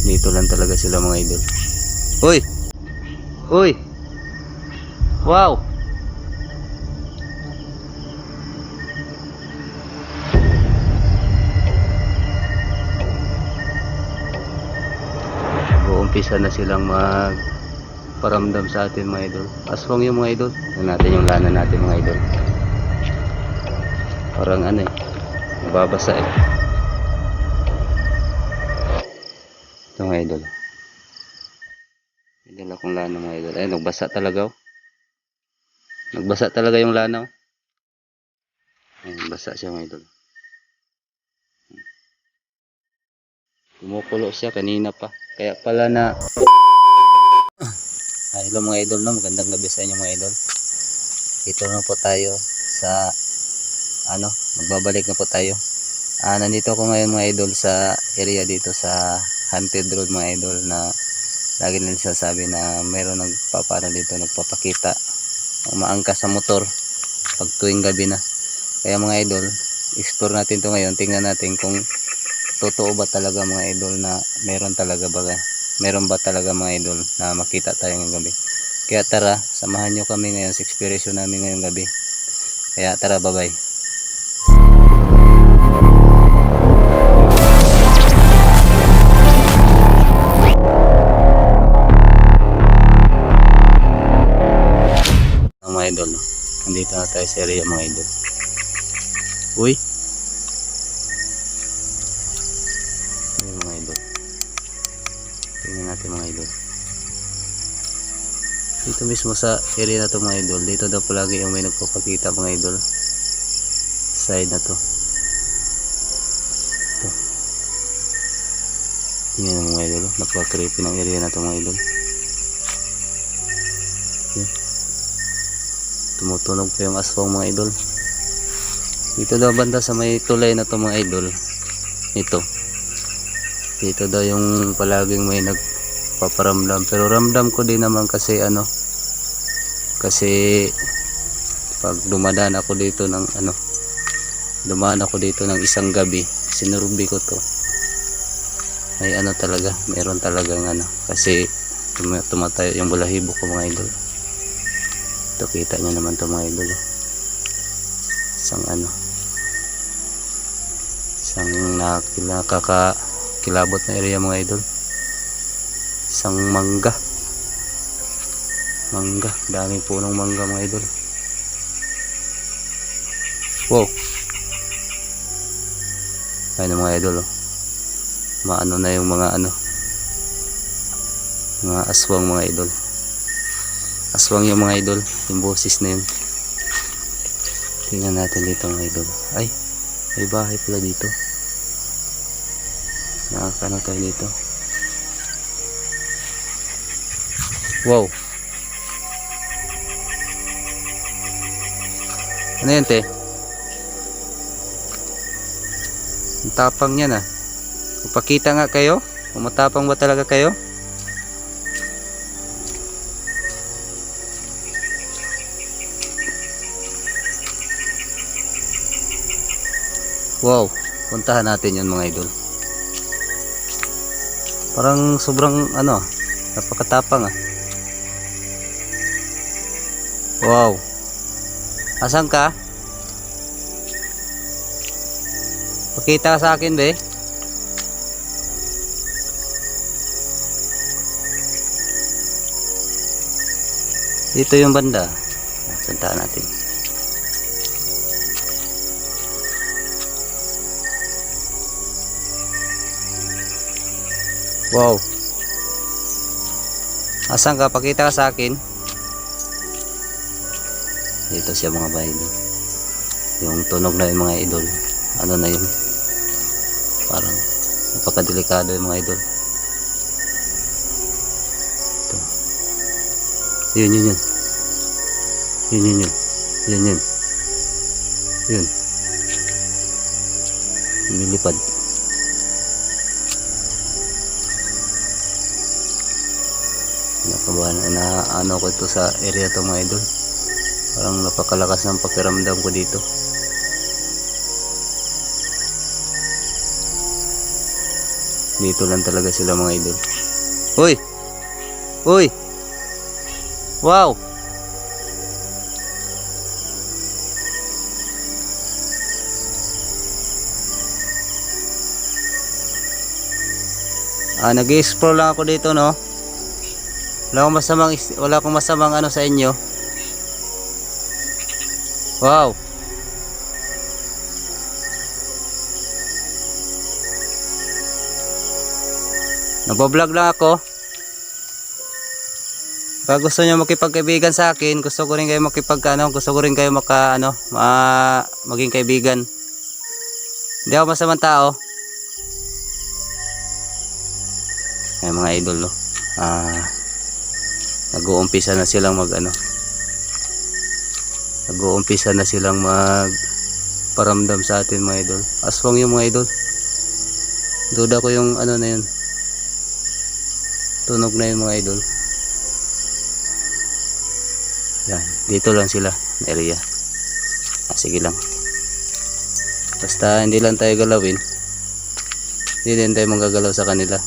Dito lang talaga sila mga idol. Uy! Uy! Wow! Umpisa na silang magparamdam sa atin mga idol. Aswang yung mga idol. Tignan natin yung lana natin mga idol. Parang ano eh, nababasa eh. Ito mga idol. May dala kong lana mga idol. Ay, nagbasa talaga oh. Nagbasa talaga yung lana oh. Ay, nagbasa siya mga idol. Kumukulo siya kanina pa. Kaya pala na hello mga idol no, magandang gabi sa inyo mga idol. Dito na po tayo sa magbabalik na po tayo. Nandito ako ngayon mga idol sa area dito sa Haunted Road mga idol, na lagi nila sinasabi na mayroon nagpapano dito, nagpapakita umaangkas sa motor pag tuwing gabi na. Kaya mga idol, explore natin to ngayon. Tingnan natin kung totoo ba talaga mga idol na meron ba talaga mga idol na makita tayo ngayong gabi. Kaya tara, samahan nyo kami ngayon sa exploration namin ngayong gabi. Kaya tara, bye bye. Mga idol, nandito na tayo sa area mga idol. Uy, ayun mga idol, tingnan natin mga idol. Dito mismo sa area na to mga idol, dito daw palagi yung may nagpapakita mga idol. Side na to. Ito, tingnan mga idol, napaka-creepy ng area na to mga idol. Yan, tumutunog pa yung aswang mga idol. Dito daw banda sa may tulay na to mga idol, dito daw yung palaging may nagpaparamdam. Pero ramdam ko din naman kasi kasi pag dumaan ako dito ng isang gabi, sinurbi ko to, may talaga, meron talagang kasi tumatayo yung balahibo ko mga idol. Ito, kita nyo naman to mga idol. Isang nakakakilabot na area mga idol. Isang mangga, daming punong mangga mga idol. Wow, ayun mga idol oh. Maano na yung mga aswang mga idol. Aswang yung mga idol, yung boses na yun. Tingnan natin dito mga idol. Ay, may bahay pala dito. Nakakano tayo dito. Wow, ano yan te? Ang tapang yan ah. Magpakita nga kayo. Matapang ba talaga kayo? Wow, puntahan natin yun mga idol. Parang sobrang napakatapang ah. Wow, asan ka? Pakita ka sa akin be. Dito yung banda. Puntahan natin. Wow, asan ka? Pakita ka sa akin. Dito siya mga idol. Yung tunog na yung mga idol, na yun, parang napakadelikado yung mga idol. Ito. Yun lumilipad. Nakabahan ko ito sa area to mga idol. Parang napakalakas ng pakiramdam ko dito. Dito lang talaga sila mga idol. Uy! Uy! Wow! Nag-explore lang ako dito, no. Wala akong masamang ano sa inyo. Wow. Nagbo-vlog lang ako. Pag gusto niyo makipagkaibigan sa akin, gusto ko rin kayo gusto ko rin kayo maging kaibigan. Hindi ako masamang tao. Ay mga idol, no. Nag-uumpisa na silang nag-uumpisa na silang paramdam sa atin mga idol. Aswang yung mga idol. Duda ko yung ano na yun. Tunog na yung mga idol. Yan, dito lang sila area. Sige lang. Basta hindi lang tayo galawin, hindi din tayo manggagalaw sa kanila.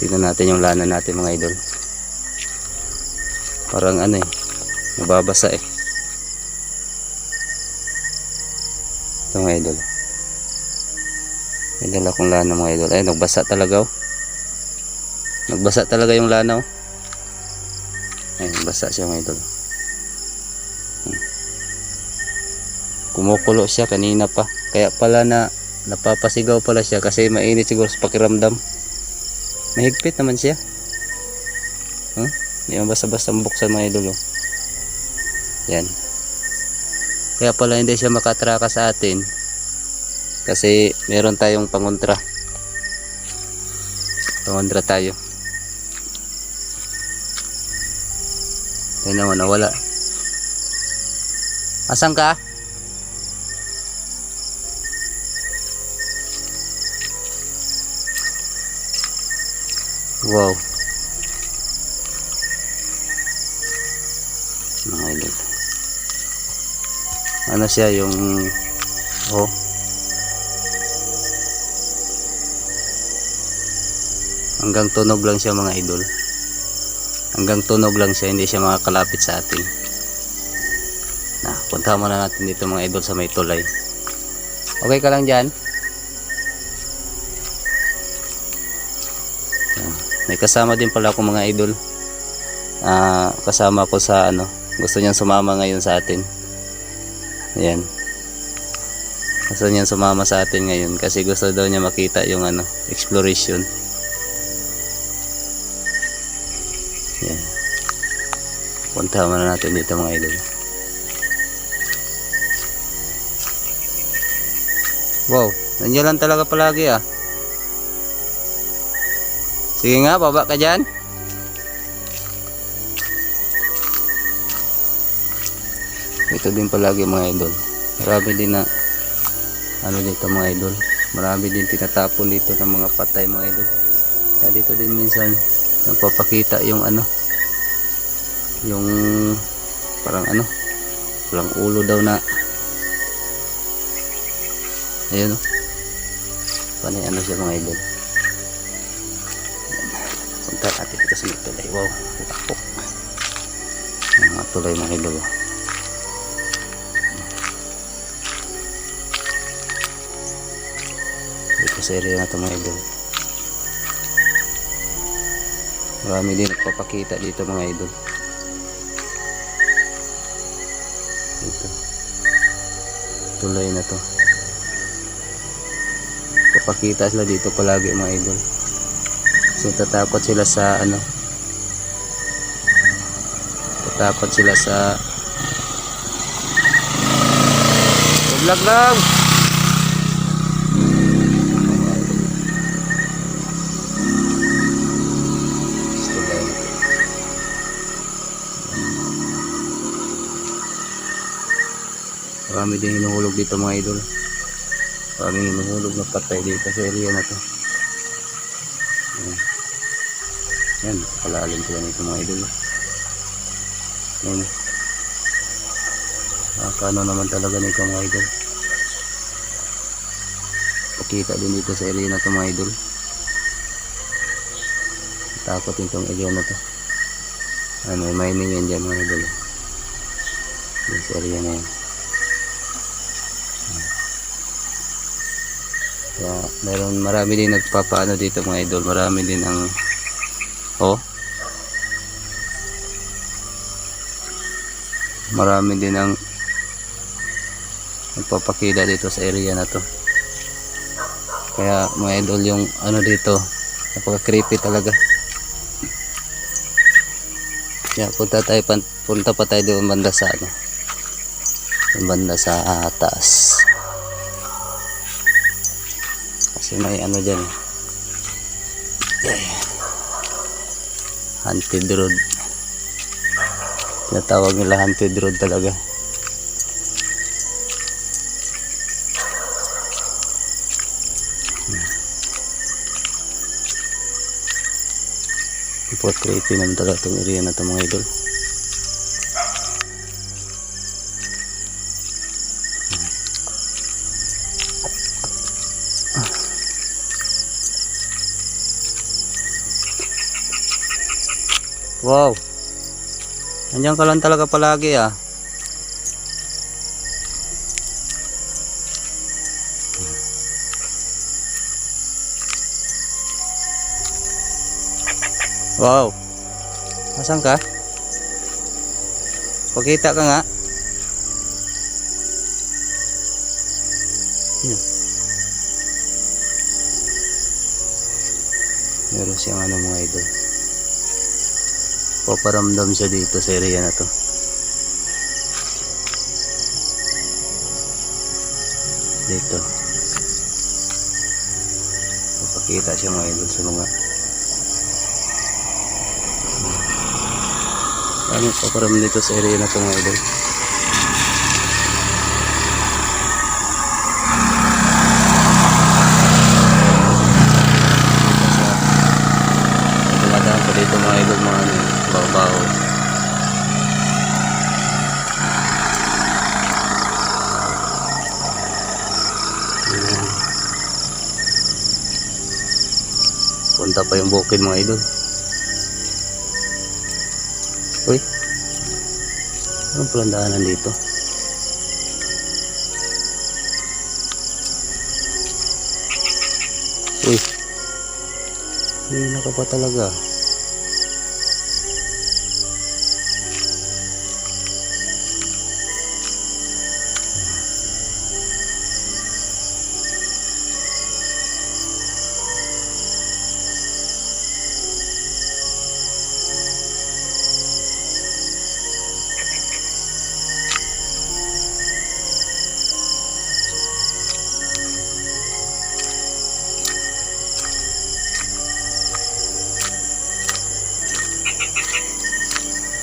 Tingnan natin yung lana natin mga idol. Parang nababasa eh. Ito mga idol. May dala akong lana mga idol. Ay, nagbasa talaga oh. Nagbasa talaga yung lana oh. Ay, nagbasa siya mga idol. Kumukulo siya kanina pa. Kaya pala napapasigaw pala siya kasi mainit siguro sa pakiramdam. Mahigpit naman siya. Hindi mo basta-basta buksan mga idol oh. Yan. Kaya pala hindi siya makatraka sa atin kasi meron tayong pangontra tayo. Ayun naman, nawala. Asan ka? Wow. Mga idol. Ano siya yung hanggang tunog lang siya mga idol. Hanggang tunog lang siya, hindi siya makakalapit sa atin. Punta muna natin dito mga idol sa may tulay. Okay ka lang dyan? May kasama din pala ako mga idol. Kasama ko sa gusto niyang sumama ngayon sa atin. Ayan. Gusto niyang sumama sa atin ngayon kasi gusto daw niya makita yung exploration. Ayan. Punta muna natin dito mga idol. Wow, nandiyan lang talaga palagi ah. Sige nga, baba ka dyan. Ito din palagi mga idol. Marami din na dito mga idol. Marami din tinatapon dito ng mga patay mga idol. Kaya dito din minsan nagpapakita yung yung parang walang ulo daw na. Ayun oh. Panay siya mga idol. Punta natin dito sa tulay. Wow, takpo. Mga tulay mga idol. Dito sa area na ito mga idol. Marami din nagpapakita dito mga idol. Dito. Tulay na to. Papakita sila dito palagi mga idol. So tatakot sila sa tatakot sila sa vlog lang. Marami din hinuhulog dito mga idol. Maraming hinuhulog na patay dito sa area na to. Yan, palalim sila nito mga idol. Yan. Nakakano naman talaga nito mga idol. makikita din dito sa area na to mga idol. Takot itong area na to. May mining yan dyan mga idol. Yung sa area na yan. Kaya marami din nagpapaano dito mga idol. Marami din ang marami din ang nagpapakita dito sa area na to. Kaya mga idol, yung dito napaka creepy talaga. Kaya punta pa tayo doon banda sa yung banda sa taas. Kasi may dyan haunted road. Tinatawag nila haunted road talaga. Ipot creepy naman talaga itong area na ito mga idol. Wow, nandiyan ka lang talaga palagi ah. Wow, asan ka? Pakita ka nga. Meron siyang mga idol. Paparamdam siya dito sa area na to. Dito papakita siya mga idol sa mga paparamdam dito sa area na to mga idol. Dumadaan pa dito mga idol, mga babaw. Punta pa yung bukid mga idol. Uy, anong pelandaanan dito? Uy, hindi ka pa talaga.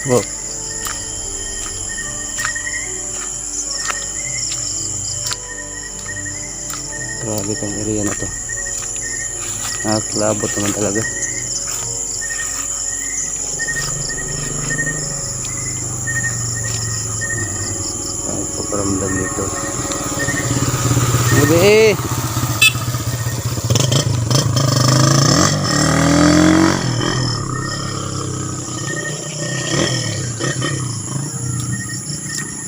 Wow. Grabe itong area na to. Nakaklabot naman talaga. Paparamdam dito. Muli!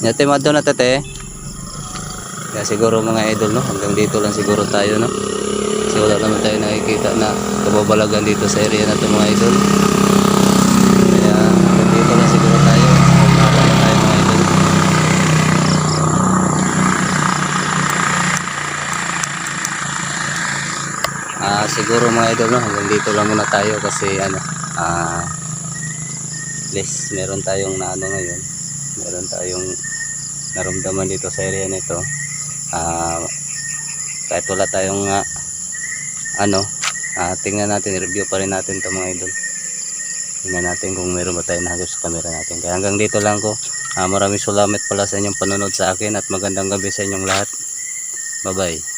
Yate madto na tate. Kaya siguro mga idol, no, hanggang dito lang siguro tayo, no. Kasi wala naman tayo nakikita na kababalagan dito sa area na ito mga idol. Kaya hanggang dito lang siguro tayo. Pagkakala na tayo mga idol. Siguro mga idol, no, hanggang dito lang muna tayo kasi at least meron tayong ngayon. Meron tayong naramdaman dito sa area nito. Kahit wala tayong tingnan natin, review pa rin natin ito mga idol. Tingnan natin kung meron ba tayong nahagip sa camera natin. Kaya hanggang dito lang ko. Maraming salamat pala sa inyong panonood sa akin at magandang gabi sa inyong lahat. Bye bye.